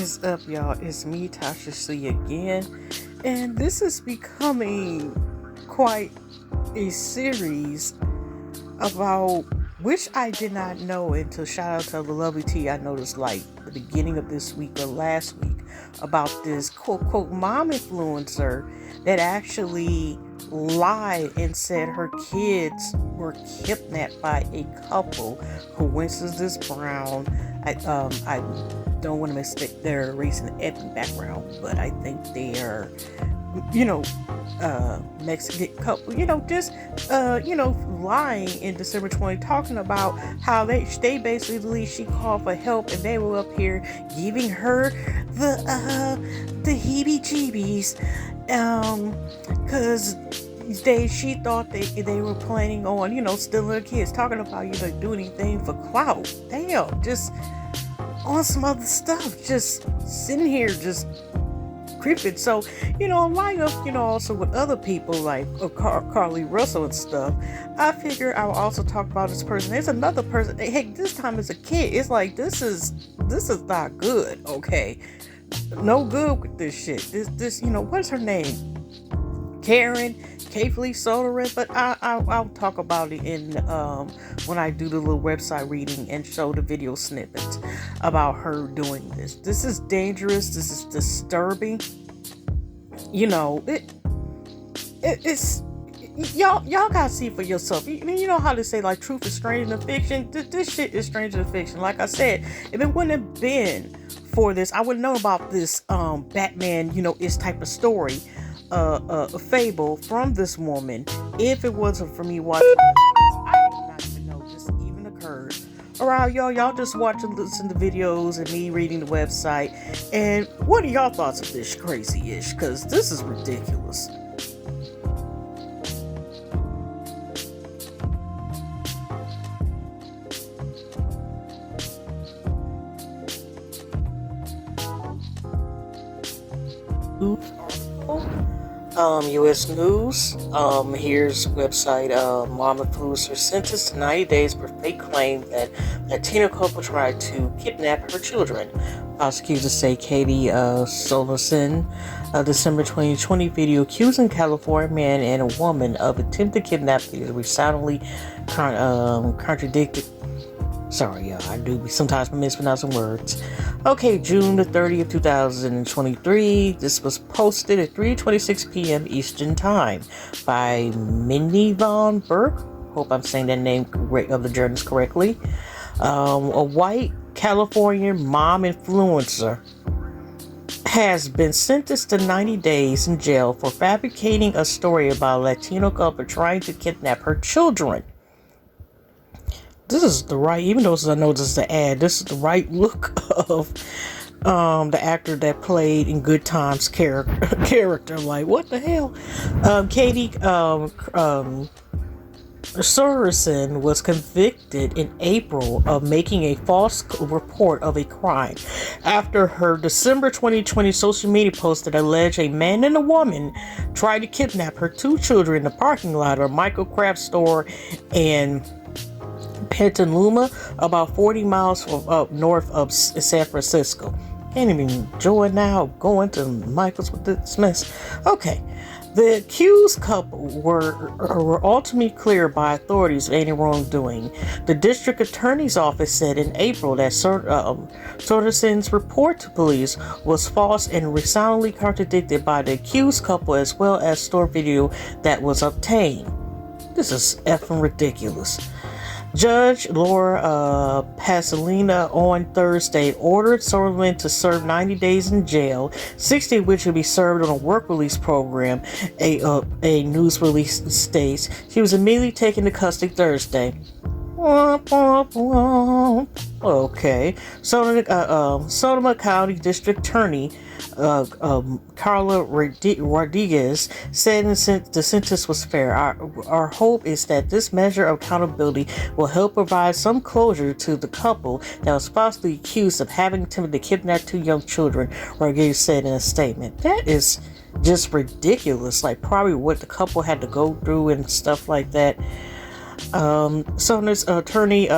is up, y'all? It's me, Tasha, see again, and this is becoming quite a series about which I did not know until shout out to the lovely T. I noticed like the beginning of this week or last week about this quote quote mom influencer that actually lied and said her kids were kidnapped by a couple who went to this brown. I don't want to mistake their race and ethnic background, but I think they are, you know, Mexican couple, just lying in December 20, talking about how they basically she called for help and they were up here giving her the heebie-jeebies, because she thought they were planning on stealing her kids, talking about do anything for clout. Damn, just on some other stuff, just sitting here just creeping. So, like also with other people like Carly Russell and stuff, I figure I will also talk about this person. There's another person. Hey, this time as a kid, it's like this is not good. Okay, no good with this shit. This what's her name? Karen Kayfleet Sorensen, but I'll talk about it in when I do the little website reading and show the video snippets about her doing this. This is dangerous. This is disturbing. It's y'all gotta see for yourself. You know how they say like truth is stranger than fiction. This shit is stranger than fiction. Like I said, if it wouldn't have been for this, I wouldn't know about this Batman is type of story. A fable from this woman if it wasn't for me watching this. I did not even know this even occurred. Alright, y'all just watch and listen to videos and me reading the website. And what are y'all thoughts of this crazy-ish? Because this is ridiculous. U.S. News. Here's website. Mom influencer sentenced to 90 days for fake claim that Latino couple tried to kidnap her children. Prosecutors say Katie Sorensen, December 2020 video accusing California man and a woman of attempted kidnapping is resoundingly contradicted. Sorry, I do sometimes mispronouncing words. Okay, June the 30th, 2023. This was posted at 3:26 p.m. Eastern Time by Minnie Von Burke. Hope I'm saying that name of the journalist correctly. A white California mom influencer has been sentenced to 90 days in jail for fabricating a story about a Latino couple trying to kidnap her children. This is the right, even though I know this is the ad, this is the right look of the actor that played in Good Times character. Like, what the hell? Katie Sorensen was convicted in April of making a false report of a crime after her December 2020 social media post that alleged a man and a woman tried to kidnap her two children in the parking lot of a Michael Craft store in Petaluma, about 40 miles up north of San Francisco. Can't even enjoy now going to Michael's with this mess. Okay. The accused couple were ultimately cleared by authorities of any wrongdoing. The district attorney's office said in April that Sorensen's report to police was false and resoundingly contradicted by the accused couple as well as store video that was obtained. This is effing ridiculous. Judge Laura Pasolina on Thursday ordered Sorensen to serve 90 days in jail, 60 of which will be served on a work release program, a news release states. She was immediately taken to custody Thursday. Okay. Sonoma County District Attorney Carla Rodriguez said the sentence was fair. Our hope is that this measure of accountability will help provide some closure to the couple that was falsely accused of having attempted to kidnap two young children, Rodriguez said in a statement. That is just ridiculous. Like probably what the couple had to go through and stuff like that. Sona's attorney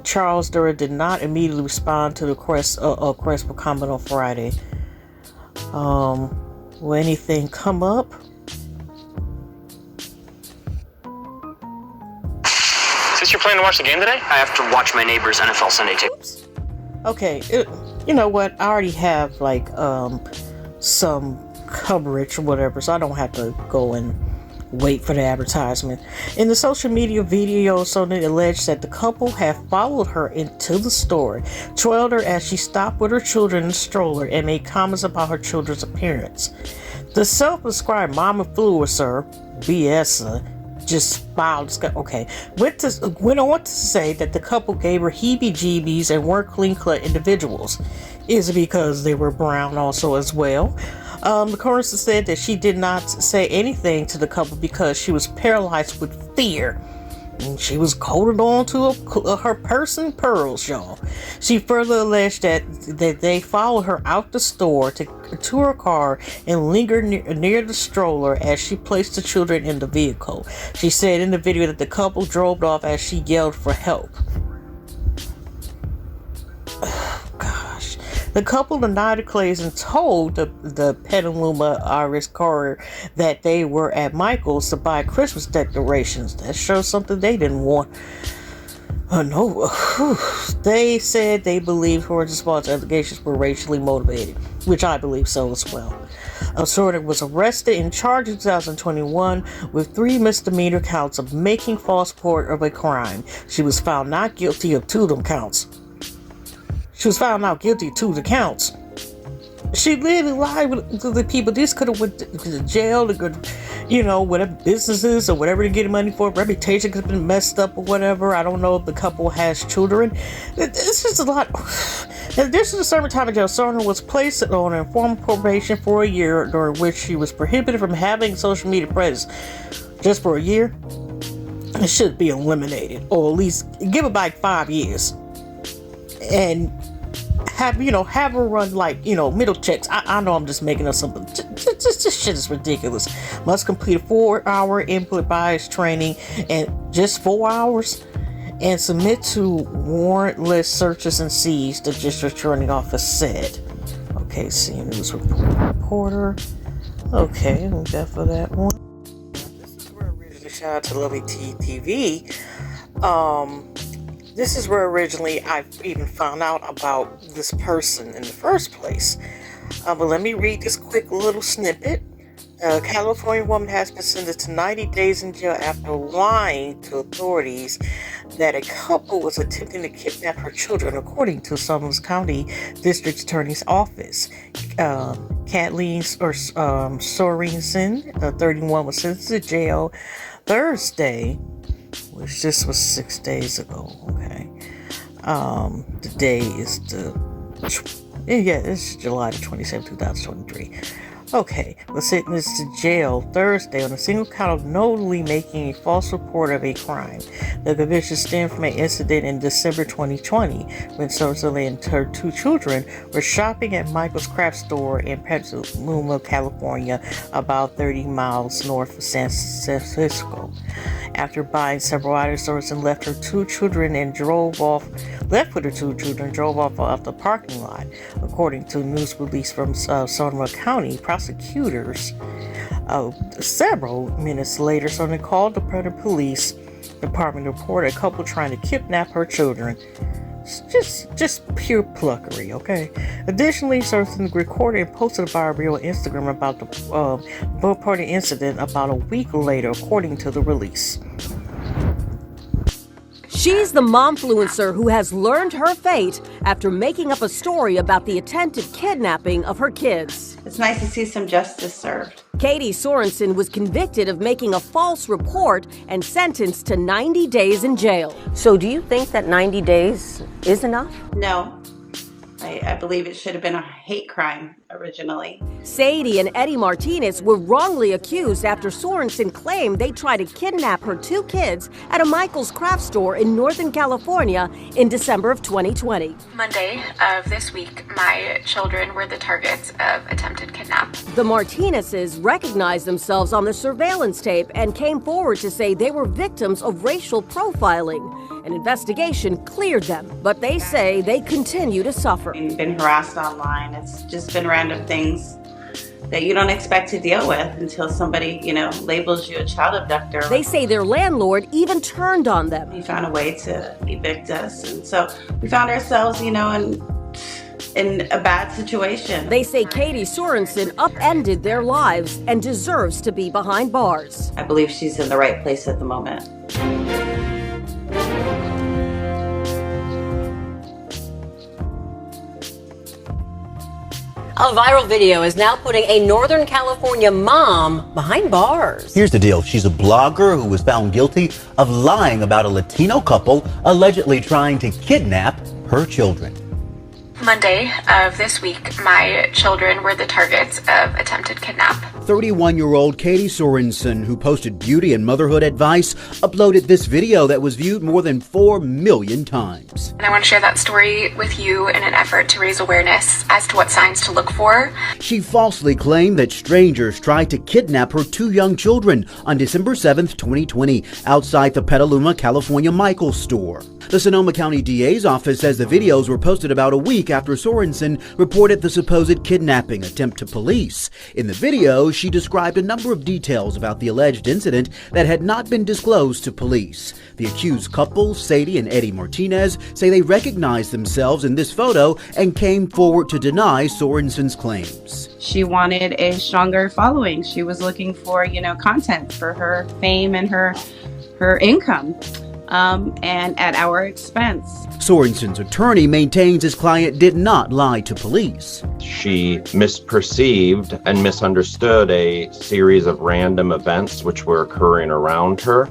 Charles Durr did not immediately respond to the request for comment on Friday. Will anything come up? Since you're planning to watch the game today, I have to watch my neighbor's NFL Sunday too. Oops. Okay, you know what? I already have like some coverage or whatever, so I don't have to go and wait for the advertisement. In the social media video, Sonia alleged that the couple had followed her into the store, trailed her as she stopped with her children in the stroller, and made comments about her children's appearance. The self-described mom influencer, BS, just filed. Okay, went on to say that the couple gave her heebie-jeebies and weren't clean-cut individuals. Is it because they were brown also as well? The coroner said that she did not say anything to the couple because she was paralyzed with fear. And she was holding on to her purse and pearls, y'all. She further alleged that they followed her out the store to her car and lingered near the stroller as she placed the children in the vehicle. She said in the video that the couple drove off as she yelled for help. Gosh. The couple denied the claims and told the Petaluma Irish Courier that they were at Michael's to buy Christmas decorations. That shows something they didn't want. No. They said they believed her response allegations were racially motivated, which I believe so as well. Sorensen was arrested and charged in 2021 with 3 misdemeanor counts of making false report of a crime. She was found not guilty of 2 of them counts. She was found not guilty of 2 of the counts. She literally lied to the people. This could have went to jail, to go, whatever businesses or whatever to get money for. Reputation could have been messed up or whatever. I don't know if the couple has children. It's just a lot. In addition to serving time in jail, Sorensen was placed on informal probation for a year, during which she was prohibited from having social media presence. Just for a year? It should be eliminated, or at least give it back 5 years. And have her run middle checks. I know I'm just making up something. This shit is ridiculous. Must complete a 4-hour input bias training, and just 4 hours, and submit to warrantless searches and seizures, the district attorney office said. Okay, CNN News reporter. Okay, we got for that one. This is where originally, shout out to Lovely TV. This is where originally I even found out about this person in the first place. But let me read this quick little snippet. A California woman has been sentenced to 90 days in jail after lying to authorities that a couple was attempting to kidnap her children, according to Somerset County District Attorney's Office. Kathleen Sorensen, 31, was sentenced to jail Thursday, which this was 6 days ago. Okay. The day is it's July the 27th, 2023. Okay, was sentenced to jail Thursday on a single count of knowingly making a false report of a crime. The conviction stemmed from an incident in December 2020 when Sorensen and her 2 children were shopping at Michael's craft store in Petaluma, California, about 30 miles north of San Francisco. After buying several items, Sorensen left with her 2 children and drove off the parking lot. According to news release from Sonoma County, prosecutors several minutes later, Sorensen called the police department to report a couple trying to kidnap her children. Just pure pluckery, okay? Additionally, Sorensen recorded and posted a viral video on Instagram about the boat party incident about a week later, according to the release. She's the momfluencer who has learned her fate after making up a story about the attempted kidnapping of her kids. It's nice to see some justice served. Katie Sorensen was convicted of making a false report and sentenced to 90 days in jail. So do you think that 90 days is enough? No. I believe it should have been a hate crime originally. Sadie and Eddie Martinez were wrongly accused after Sorensen claimed they tried to kidnap her 2 kids at a Michael's craft store in Northern California in December of 2020. Monday of this week, my children were the targets of attempted kidnap. The Martinezes recognized themselves on the surveillance tape and came forward to say they were victims of racial profiling. An investigation cleared them, but they say they continue to suffer. We've been harassed online. It's just been random things that you don't expect to deal with until somebody, labels you a child abductor. They say their landlord even turned on them. He found a way to evict us, and so we found ourselves, in a bad situation. They say Katie Sorensen upended their lives and deserves to be behind bars. I believe she's in the right place at the moment. A viral video is now putting a Northern California mom behind bars. Here's the deal. She's a blogger who was found guilty of lying about a Latino couple allegedly trying to kidnap her children. Monday of this week, my children were the targets of attempted kidnap. 31-year-old Katie Sorensen, who posted beauty and motherhood advice, uploaded this video that was viewed more than 4 million times. And I want to share that story with you in an effort to raise awareness as to what signs to look for. She falsely claimed that strangers tried to kidnap her 2 young children on December 7th, 2020, outside the Petaluma, California Michael's store. The Sonoma County DA's office says the videos were posted about a week after Sorensen reported the supposed kidnapping attempt to police. In the video, she described a number of details about the alleged incident that had not been disclosed to police. The accused couple, Sadie and Eddie Martinez, say they recognized themselves in this photo and came forward to deny Sorensen's claims. She wanted a stronger following. She was looking for, content for her fame and her income. And at our expense. Sorensen's attorney maintains his client did not lie to police. She misperceived and misunderstood a series of random events which were occurring around her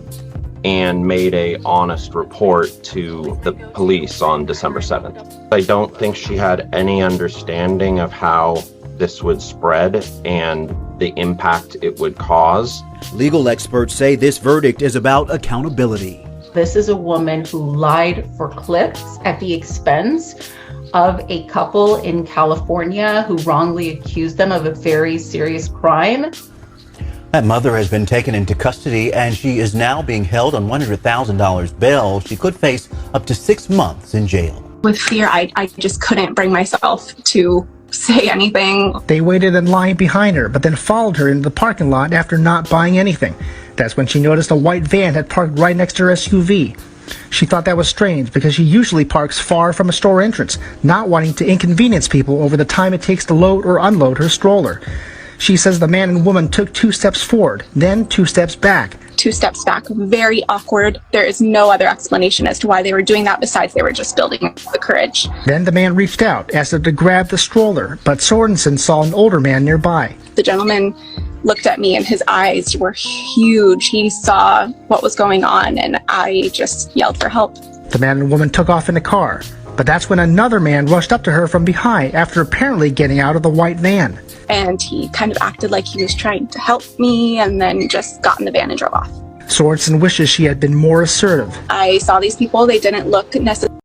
and made an honest report to the police on December 7th. I don't think she had any understanding of how this would spread and the impact it would cause. Legal experts say this verdict is about accountability. This is a woman who lied for clicks at the expense of a couple in California who wrongly accused them of a very serious crime. That mother has been taken into custody and she is now being held on $100,000 bail. She could face up to 6 months in jail. With fear, I just couldn't bring myself to say anything. They waited in line behind her, but then followed her into the parking lot after not buying anything. That's when she noticed a white van had parked right next to her SUV. She thought that was strange because she usually parks far from a store entrance, not wanting to inconvenience people over the time it takes to load or unload her stroller. She says the man and woman took 2 steps forward, then 2 steps back. 2 steps back, very awkward. There is no other explanation as to why they were doing that besides they were just building the courage. Then the man reached out, asked her to grab the stroller, but Sorensen saw an older man nearby. The gentleman looked at me and his eyes were huge. He saw what was going on and I just yelled for help. The man and woman took off in a car, but that's when another man rushed up to her from behind after apparently getting out of the white van. And he kind of acted like he was trying to help me and then just got in the van and drove off. Sorensen wishes she had been more assertive. I saw these people, they didn't look necessarily